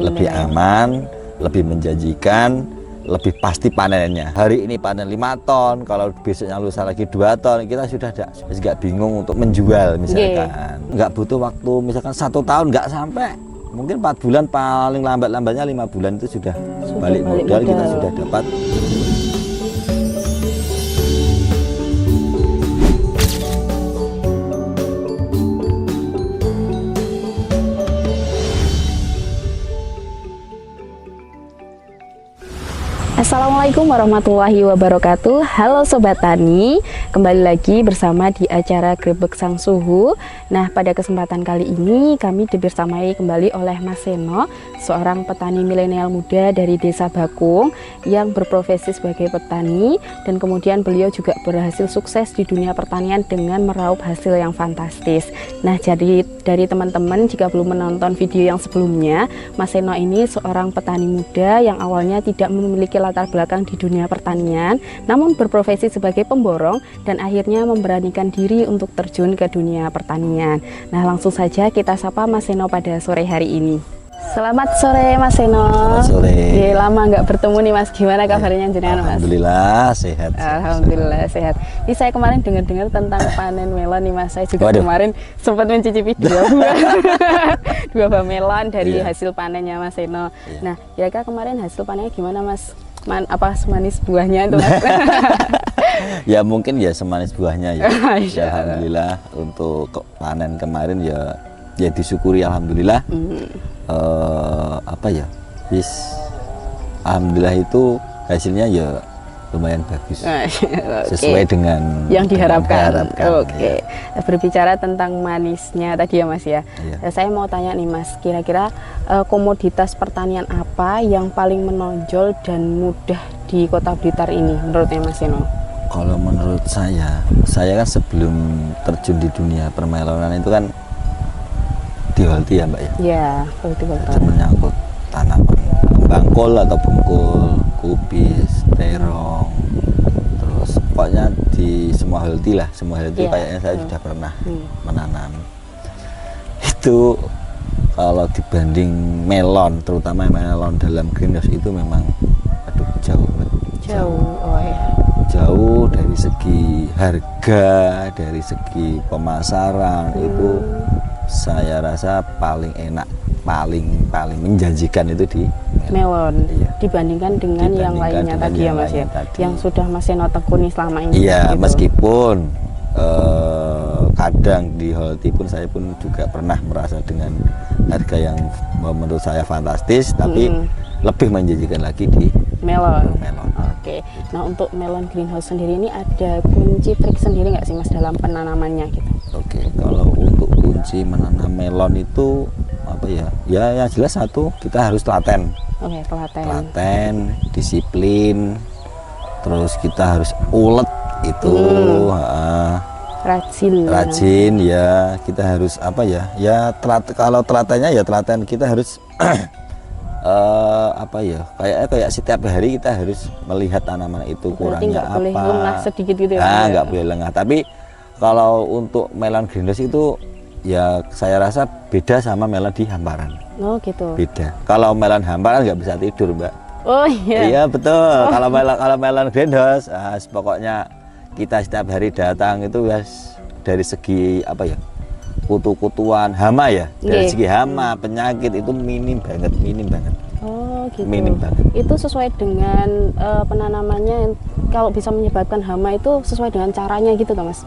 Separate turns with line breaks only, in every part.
lebih aman, lebih menjanjikan, lebih pasti panennya. Hari ini panen 5 ton, kalau besoknya lusa lagi 2 ton, kita sudah nggak bingung untuk menjual misalkan. Nggak butuh waktu misalkan 1 tahun, nggak sampai. Mungkin 4 bulan, paling lambat-lambatnya 5 bulan itu sudah balik modal, kita sudah dapat.
Assalamualaikum warahmatullahi wabarakatuh. Halo Sobat Tani, kembali lagi bersama di acara Grebeg Sang Suhu. Nah, pada kesempatan kali ini kami dibersamai kembali oleh Mas Seno, seorang petani milenial muda dari Desa Bakung yang berprofesi sebagai petani, dan kemudian beliau juga berhasil sukses di dunia pertanian dengan meraup hasil yang fantastis. Nah, jadi dari teman-teman jika belum menonton video yang sebelumnya, Mas Seno ini seorang petani muda yang awalnya tidak memiliki latar belakang di dunia pertanian, namun berprofesi sebagai pemborong dan akhirnya memberanikan diri untuk terjun ke dunia pertanian. Nah, langsung saja kita sapa Mas Seno pada sore hari ini. Selamat sore Mas Seno.
Selamat sore.
Lama nggak bertemu nih Mas, gimana kabarnya jenengan Mas?
Alhamdulillah sehat.
Alhamdulillah sehat. Ini saya kemarin dengar-dengar tentang panen melon nih Mas. Saya juga kemarin sempat mencicipi dua buah melon dari hasil panennya Mas Seno. Nah, kira-kira kemarin hasil panennya gimana Mas? Apa semanis buahnya itu Mas?
Ya mungkin ya semanis buahnya ya. Ya alhamdulillah untuk panen kemarin ya disyukuri alhamdulillah. Apa ya? Alhamdulillah itu hasilnya ya lumayan bagus. Sesuai dengan
yang diharapkan.
Oke.
Ya. Berbicara tentang manisnya tadi ya Mas ya. Saya mau tanya nih Mas, kira-kira komoditas pertanian apa yang paling menonjol dan mudah di Kota Blitar ini menurutnya Mas Seno?
Kalau menurut saya kan sebelum terjun di dunia permelonan itu kan di Holti ya Mbak ya? Iya,
Holti.
Menyangkut tanaman bangkol atau bungkul, kubis, terong, terus pokoknya di semua Holti lah, semua Holti kayaknya saya sudah pernah menanam. Itu kalau dibanding melon, terutama melon dalam greenhouse itu memang jauh Mbak. Jauh dari segi harga, dari segi pemasaran itu saya rasa paling enak, paling menjanjikan itu di
melon. Dibandingkan dengan yang lainnya tadi ya Mas ya, yang sudah Mas Seno tekuni selama ini.
Iya, gitu. Meskipun kadang di Holti pun saya pun juga pernah merasa dengan harga yang menurut saya fantastis, tapi lebih menjanjikan lagi di melon.
Oke. Nah, untuk melon greenhouse sendiri ini ada kunci trik sendiri nggak sih Mas dalam penanamannya gitu?
Oke, kalau untuk kunci menanam melon itu apa ya? Ya yang jelas satu, kita harus telaten.
Oke, telaten.
Telaten, disiplin, terus kita harus ulet itu, rajin ya. Kita harus apa ya? Ya kalau telatennya ya telaten kita harus apa ya? Kayak setiap hari kita harus melihat tanaman itu kurangnya apa.
Boleh lengah sedikit gitu ya?
Nggak boleh lengah. Tapi kalau untuk melon greenhouse itu ya saya rasa beda sama melon di hamparan.
Oh gitu.
Beda. Kalau melon hamparan nggak bisa tidur Mbak.
Oh iya.
Iya betul. Kalau melon greenhouse, pokoknya kita setiap hari datang itu dari segi apa ya? Kutu-kutuan, hama ya. Dari segi hama, penyakit itu minim banget.
Oh gitu.
Minim banget.
Itu sesuai dengan penanamannya, kalau bisa menyebabkan hama itu sesuai dengan caranya gitu kan Mas?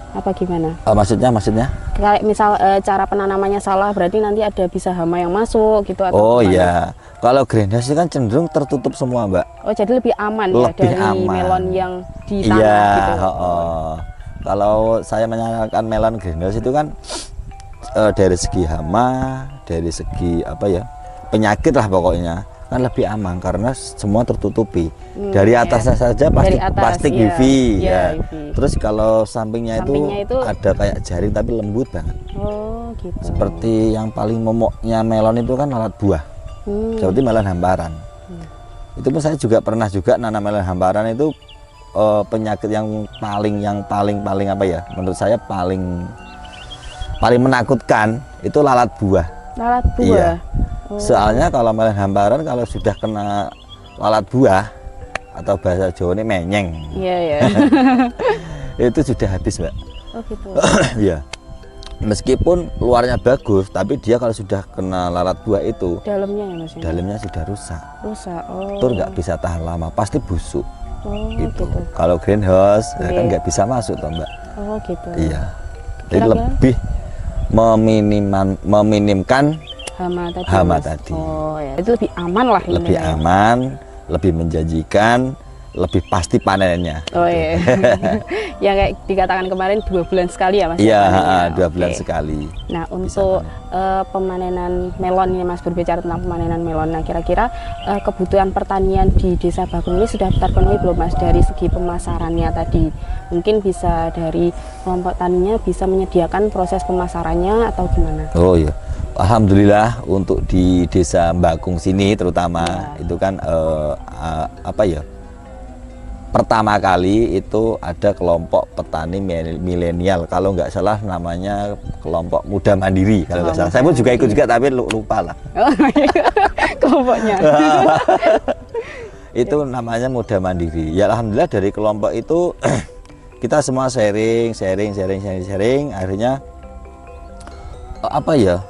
Apa gimana?
Maksudnya?
Kayak misal cara penanamannya salah, berarti nanti ada bisa hama yang masuk gitu atau
Oh
gimana?
iya. Kalau greenhouse kan cenderung tertutup semua Mbak.
Oh jadi lebih aman
lebih
ya dari
aman.
melon yang di tanah gitu.
Kalau saya menyarankan melon greenhouse itu kan dari segi hama, dari segi apa ya, penyakit lah pokoknya kan lebih aman karena semua tertutupi. Dari atasnya saja plastik UV ya. UV. Terus kalau sampingnya itu ada kayak jaring tapi lembut banget.
Oh gitu.
Seperti yang paling momoknya melon itu kan lalat buah. Seperti melon hamparan. Itu pun saya juga pernah nanam melon hamparan itu penyakit yang paling apa ya? Menurut saya paling menakutkan itu lalat buah.
Lalat buah.
Iya. Soalnya kalau melon hamparan kalau sudah kena lalat buah atau bahasa Jawa ini menyeng.
Iya, iya.
Itu sudah habis, Mbak.
Oh gitu.
Iya. Meskipun luarnya bagus, tapi dia kalau sudah kena lalat buah itu,
Dalamnya ya Mas?
dalamnya sudah rusak.
Rusak. Oh.
Itu nggak bisa tahan lama, pasti busuk.
Oh
Gitu.
gitu.
Kalau greenhouse ya kan
Iya.
nggak bisa masuk, toh, Mbak.
Oh gitu.
Iya. Jadi
Kira-kira?
lebih meminimkan
Hama tadi.
Hama
Mas?
tadi.
Oh ya. Itu lebih aman lah.
lebih
intinya ya.
aman, lebih menjanjikan, lebih pasti panennya.
Oh iya. Yang kayak dikatakan kemarin 2 bulan sekali ya Mas?
Iya,
panennya?
2 bulan
Oke.
sekali.
Nah untuk
panen.
pemanenan melon ini Mas, berbicara tentang pemanenan melon. Nah kira-kira kebutuhan pertanian di Desa Bakung ini sudah terpenuhi belum Mas dari segi pemasarannya tadi? Mungkin bisa dari kelompok taninya bisa menyediakan proses pemasarannya atau gimana?
Oh iya. Alhamdulillah untuk di Desa Bakung sini terutama itu kan apa ya? Pertama kali itu ada kelompok petani milenial, kalau nggak salah namanya kelompok muda mandiri kalau nggak salah. Saya pun juga ikut juga tapi lupa lah.
Oh, kelompoknya.
Itu namanya muda mandiri. Ya alhamdulillah dari kelompok itu kita semua sharing, akhirnya apa ya?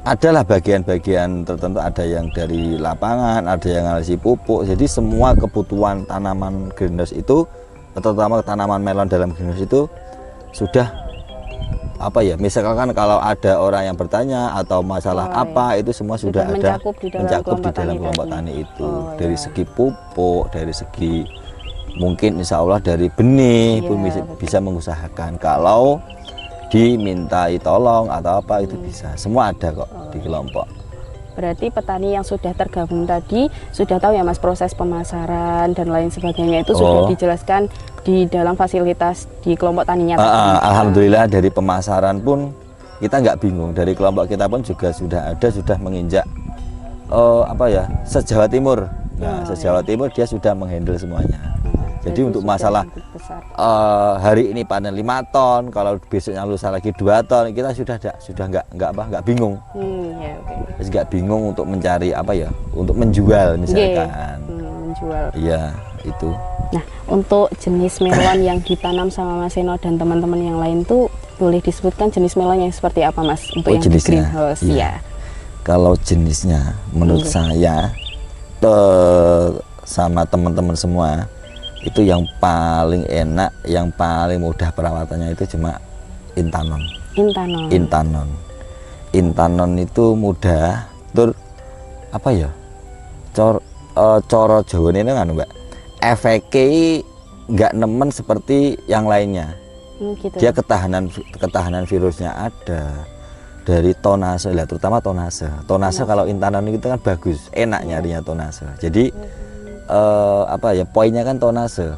Adalah bagian-bagian tertentu, ada yang dari lapangan, ada yang analisis pupuk. Jadi semua kebutuhan tanaman greenhouse itu, terutama tanaman melon dalam greenhouse itu sudah apa ya? Misalkan kalau ada orang yang bertanya atau masalah apa, itu semua sudah ada mencakup di dalam kelompok tani itu. Dari segi pupuk, dari segi mungkin insya Allah dari benih pun bisa mengusahakan. Kalau dimintai tolong atau apa itu bisa, semua ada kok di kelompok.
Berarti petani yang sudah tergabung tadi sudah tahu ya Mas proses pemasaran dan lain sebagainya itu sudah dijelaskan di dalam fasilitas di kelompok taninya.
Alhamdulillah dari pemasaran pun kita nggak bingung, dari kelompok kita pun juga sudah ada, sudah menginjak apa ya, se-Jawa Timur. Nah, se-Jawa Timur dia sudah menghandle semuanya. Jadi untuk masalah hari ini panen 5 ton, kalau besoknya lusa lagi 2 ton, kita sudah nggak bingung. Nggak bingung untuk mencari apa ya, untuk menjual misalkan.
Menjual.
Iya itu.
Nah untuk jenis melon yang ditanam sama Mas Seno dan teman-teman yang lain tuh boleh disebutkan jenis melon yang seperti apa Mas untuk yang
jenisnya,
di greenhouse?
Iya. Kalau jenisnya menurut saya sama teman-teman semua itu yang paling enak, yang paling mudah perawatannya itu cuma Intanon. Intanon itu mudah, tur apa ya? Coro Jawa ini kan Mbak. Efeknya nggak nemen seperti yang lainnya.
Gitu.
Dia ketahanan virusnya ada. Dari tonase, terutama tonase. Kalau Intanon itu kan bagus, enak nyarinya tonase. Jadi apa ya, poinnya kan tonase.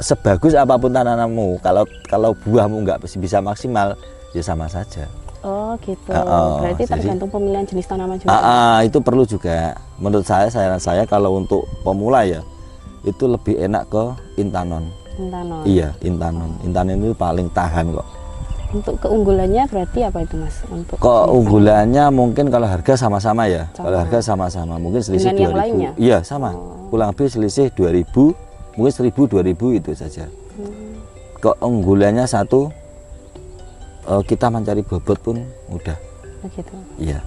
Sebagus apapun tanamanmu, kalau buahmu nggak bisa maksimal, ya sama saja.
Oh gitu. Berarti tergantung pemilihan jenis tanaman juga.
Itu perlu juga. Menurut saran saya kalau untuk pemula ya, itu lebih enak ke Intanon. Iya, Intanon itu paling tahan kok.
Untuk keunggulannya berarti apa itu Mas? Untuk
keunggulannya mungkin kalau harga sama-sama ya. Kalau harga sama-sama, mungkin selisih 2.000. Iya, sama. Kurang lebih selisih 2.000, mungkin 1.000-2.000 itu saja. Keunggulannya satu, kita mencari bobot pun mudah.
Begitu.
Iya.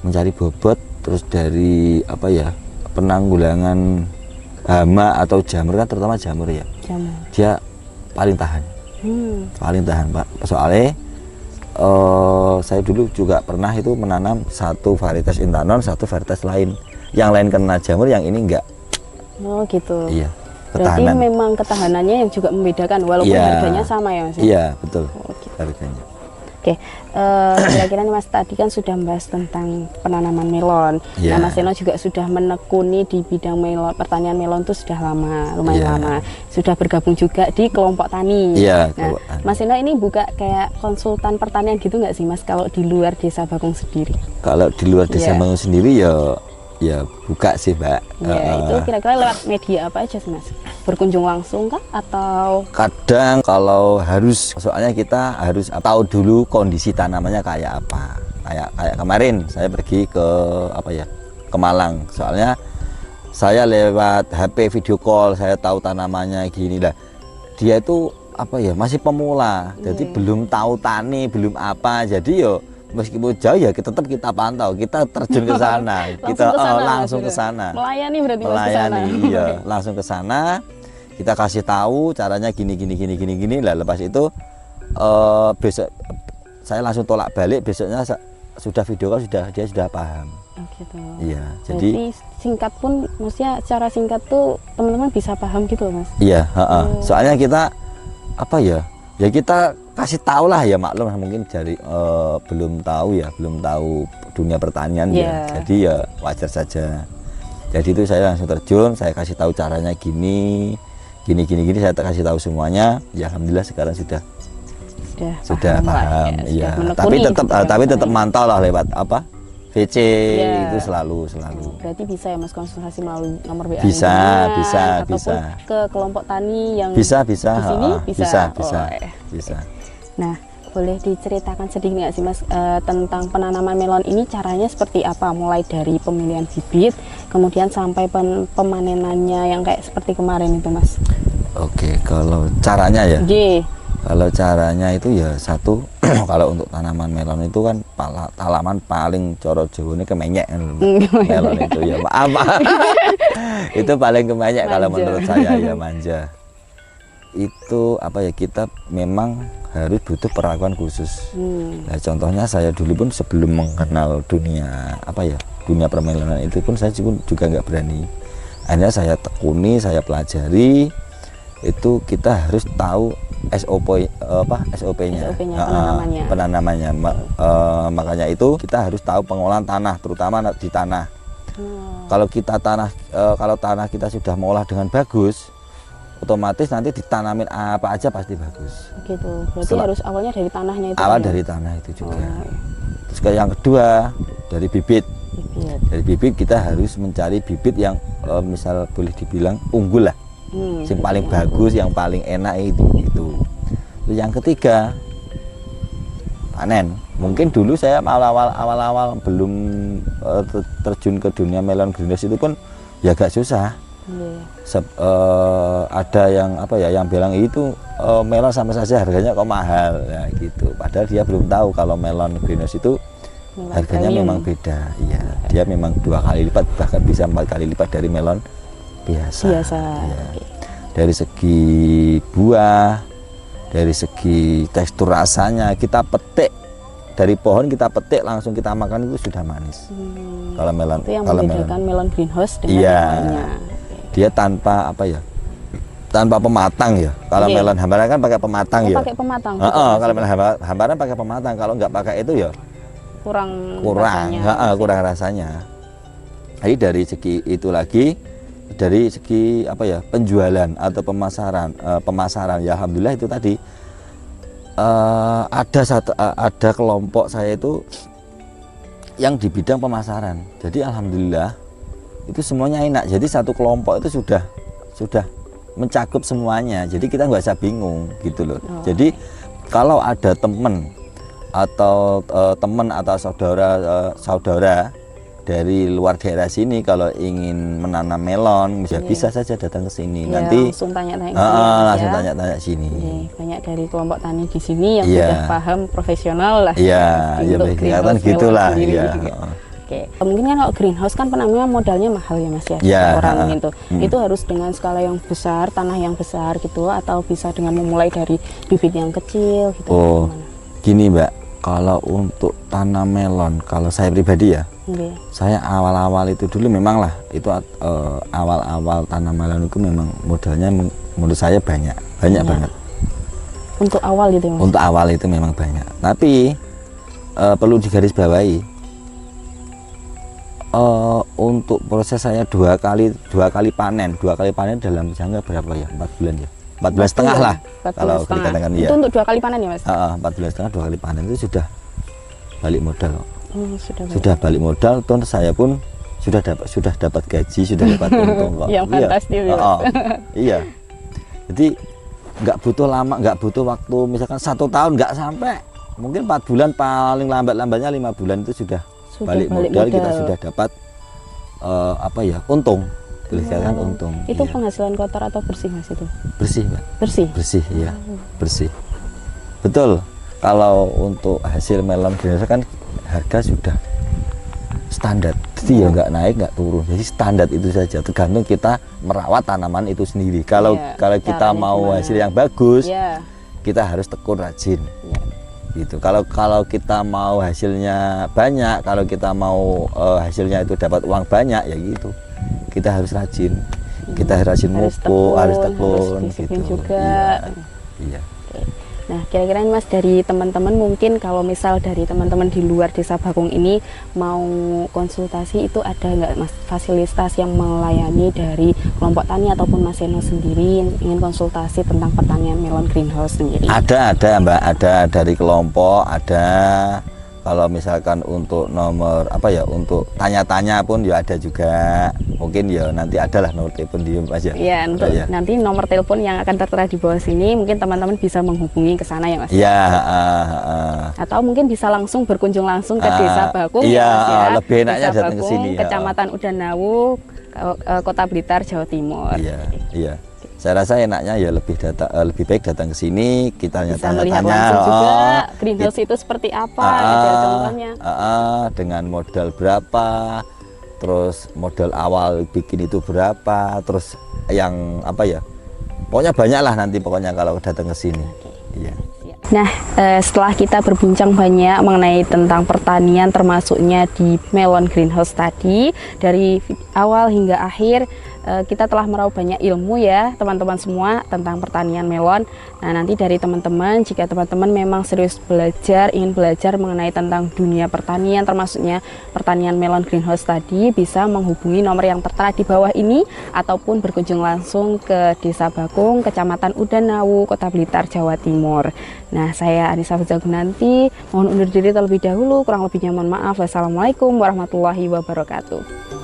Mencari bobot, terus dari apa ya? Penanggulangan hama atau jamur kan, terutama jamur ya. Dia paling tahan. Paling tahan Pak. Soalnya saya dulu juga pernah itu menanam satu varietas Intanon, satu varietas lain. Yang lain kena jamur, yang ini enggak.
Oh gitu.
Iya.
Berarti memang ketahanannya yang juga membedakan walaupun harganya sama ya Mas?
Iya betul.
Gitu.
Harganya.
Oke, kira-kira nih Mas tadi kan sudah membahas tentang penanaman melon. Nah Mas Seno juga sudah menekuni di bidang melon, pertanian melon itu sudah lama, lumayan lama. Sudah bergabung juga di kelompok tani.
Iya.
Nah, Mas Seno ini buka kayak konsultan pertanian gitu nggak sih Mas kalau di luar Desa Bakung sendiri?
Kalau di luar Desa Bakung sendiri ya buka sih Mbak.
Itu kira-kira lewat media apa aja sih Mas? Berkunjung langsung kah atau?
Kadang kalau harus, soalnya kita harus tahu dulu kondisi tanamannya kayak apa. kayak kemarin saya pergi ke apa ya, ke Malang, soalnya saya lewat HP video call, saya tahu tanamannya gini lah. Dia itu apa ya, masih pemula, jadi belum tahu tani, belum apa, jadi yo meskipun jauh ya kita tetap kita pantau, kita terjun ke sana, kita langsung ke sana.
Melayani berarti Mas
Melayani,
kesana.
iya, langsung ke sana. Kita kasih tahu caranya gini lah. Lepas itu besok saya langsung tolak balik, besoknya sudah video call, dia sudah paham.
Oh, gitu.
Iya,
Jadi
jadi
singkat pun, maksudnya secara singkat tuh teman-teman bisa paham gitu loh Mas.
iya, soalnya kita apa ya kita kasih tahu lah ya, maklum mungkin dari belum tahu dunia pertanian ya, jadi ya wajar saja. Jadi itu saya langsung terjun, saya kasih tahu caranya gini, saya kasih tahu semuanya. Ya alhamdulillah sekarang sudah paham,
ya,
iya. Tapi tetap mantau lah lewat apa VC itu selalu.
Berarti bisa ya Mas konsultasi melalui nomor WA
Bisa.
ke kelompok tani yang
Bisa.
di sini bisa.
Bisa.
Nah, boleh diceritakan sedikit nggak sih Mas tentang penanaman melon ini, caranya seperti apa? Mulai dari pemilihan bibit, kemudian sampai pemanenannya yang kayak seperti kemarin itu Mas.
Oke, kalau caranya ya. Kalau caranya itu ya satu, kalau untuk tanaman melon itu kan tanaman paling coro Jawa ini kemenyek melon itu ya, maaf. Itu paling kemenyek kalau menurut saya ya, manja. Itu apa ya, kita memang harus butuh perlakuan khusus. Nah, contohnya saya dulu pun sebelum mengenal dunia dunia permelonan itu pun saya juga nggak berani. Akhirnya saya tekuni, saya pelajari, itu kita harus tahu SOP-nya, penanamannya. Makanya itu kita harus tahu pengolahan tanah, terutama di tanah. Kalau tanah kita sudah mengolah dengan bagus, otomatis nanti ditanamin apa aja pasti bagus.
Gitu. Berarti harus awalnya dari tanahnya itu.
Awal dari tanah itu juga. Terus yang kedua dari bibit. Dari bibit kita harus mencari bibit yang misal boleh dibilang unggul lah. Yang paling bagus, yang paling enak itu. Terus yang ketiga panen. Mungkin dulu saya awal-awal belum terjun ke dunia melon greenhouse itu pun ya agak susah. Ada yang yang bilang itu melon sama saja harganya kok mahal ya gitu. Padahal dia belum tahu kalau melon greenhouse itu harganya memang beda. Iya, dia memang 2 kali lipat, bahkan bisa 4 kali lipat dari melon biasa. Ya. Dari segi buah, dari segi tekstur rasanya, kita petik dari pohon, kita petik langsung kita makan itu sudah manis. Kalau melon,
itu yang membedakan melon greenhouse dengan yang lainnya.
Dia tanpa pematang ya. Kalau melon hambaran kan pakai pematang ya.
Pakai pematang.
Kalau melon hambaran pakai pematang. Kalau nggak pakai itu ya kurang rasanya. Jadi dari segi itu lagi, dari segi penjualan atau pemasaran ya alhamdulillah itu tadi ada kelompok saya itu yang di bidang pemasaran. Jadi alhamdulillah itu semuanya enak. Jadi satu kelompok itu sudah mencakup semuanya. Jadi kita nggak usah bingung gitu loh. Jadi kalau ada teman atau saudara dari luar daerah sini kalau ingin menanam melon bisa saja datang ke sini. Nanti
langsung tanya-tanya
langsung tanya-tanya sini.
Banyak dari kelompok tani di sini yang sudah paham, profesional lah.
Iya, kelihatan gitulah.
Oke. Mungkin kan kalau greenhouse kan penanaman modalnya mahal ya Mas ya, orang itu. Itu harus dengan skala yang besar, tanah yang besar gitu, atau bisa dengan memulai dari bibit yang kecil gitu.
Gini Mbak, kalau untuk tanam melon, kalau saya pribadi ya, saya awal-awal itu dulu memang lah, itu awal-awal tanam melon itu memang modalnya menurut saya banyak banget.
Untuk awal gitu Mas?
Untuk awal itu memang banyak, tapi perlu digarisbawahi. Untuk proses saya dua kali panen dalam jangka berapa ya, 4 bulan ya, 14,5 lah kalau dikatakan ya.
Itu untuk 2 kali panen ya Mas?
14,5 2 kali panen itu sudah balik modal.
Sudah
balik modal, terus saya pun sudah dapat gaji, sudah dapat untung kok.
Yang fantastis ya.
Iya. Jadi nggak butuh lama, nggak butuh waktu misalkan 1 tahun, nggak sampai mungkin 4 bulan, paling lambatnya 5 bulan itu sudah balik modal, kita sudah dapat apa ya, untung, dikatakan untung.
Itu
iya.
penghasilan kotor atau bersih Mas itu?
Bersih, Mbak.
Bersih
Ya, bersih. Betul. Kalau untuk hasil melon greenhouse kan harga sudah standar, jadi ya nggak naik nggak turun, jadi standar itu saja, tergantung kita merawat tanaman itu sendiri. Kalau kita mau hasil yang bagus, kita harus tekun rajin, gitu. Kalau kita mau hasilnya banyak, kalau kita mau hasilnya itu dapat uang banyak, ya gitu, kita harus rajin, kita harus rajin mupuk, harus tekun, gitu.
Juga.
Iya.
Nah, kira-kira Mas, dari teman-teman, mungkin kalau misal dari teman-teman di luar Desa Bakung ini mau konsultasi, itu ada nggak Mas fasilitas yang melayani dari kelompok tani ataupun Mas Seno sendiri ingin konsultasi tentang pertanian melon greenhouse sendiri?
Ada Mbak, ada dari kelompok, ada. Kalau misalkan untuk nomor apa ya, untuk tanya-tanya pun ya ada juga. Mungkin ya nanti adalah nomor telepon di Mas ya.
Iya, untuk nanti nomor telepon yang akan tertera di bawah sini, mungkin teman-teman bisa menghubungi ke sana ya Mas.
Iya,
atau mungkin bisa langsung berkunjung langsung ke Desa Bakung
iya,
ya Mas ya.
lebih enaknya
Desa
datang ke
Bakung,
sini.
Kecamatan Udanawu, Kota Blitar, Jawa Timur.
Iya. Saya rasa enaknya ya lebih baik datang ke sini, kita
bisa
tanya-tanya
melihat langsung juga greenhouse itu seperti apa, gitu contohnya.
Dengan modal berapa, terus modal awal bikin itu berapa, terus yang apa ya, pokoknya banyak lah nanti pokoknya kalau datang ke sini. Iya.
Nah, setelah kita berbincang banyak mengenai tentang pertanian, termasuknya di melon greenhouse tadi, dari awal hingga akhir kita telah meraup banyak ilmu ya teman-teman semua tentang pertanian melon. Nah, nanti dari teman-teman, jika teman-teman memang serius belajar, ingin belajar mengenai tentang dunia pertanian, termasuknya pertanian melon greenhouse tadi, bisa menghubungi nomor yang tertera di bawah ini ataupun berkunjung langsung ke Desa Bakung, Kecamatan Udanawu, Kota Blitar, Jawa Timur. Nah, saya Anissa Gunanti, mohon undur diri terlebih dahulu, kurang lebihnya mohon maaf. Wassalamualaikum warahmatullahi wabarakatuh.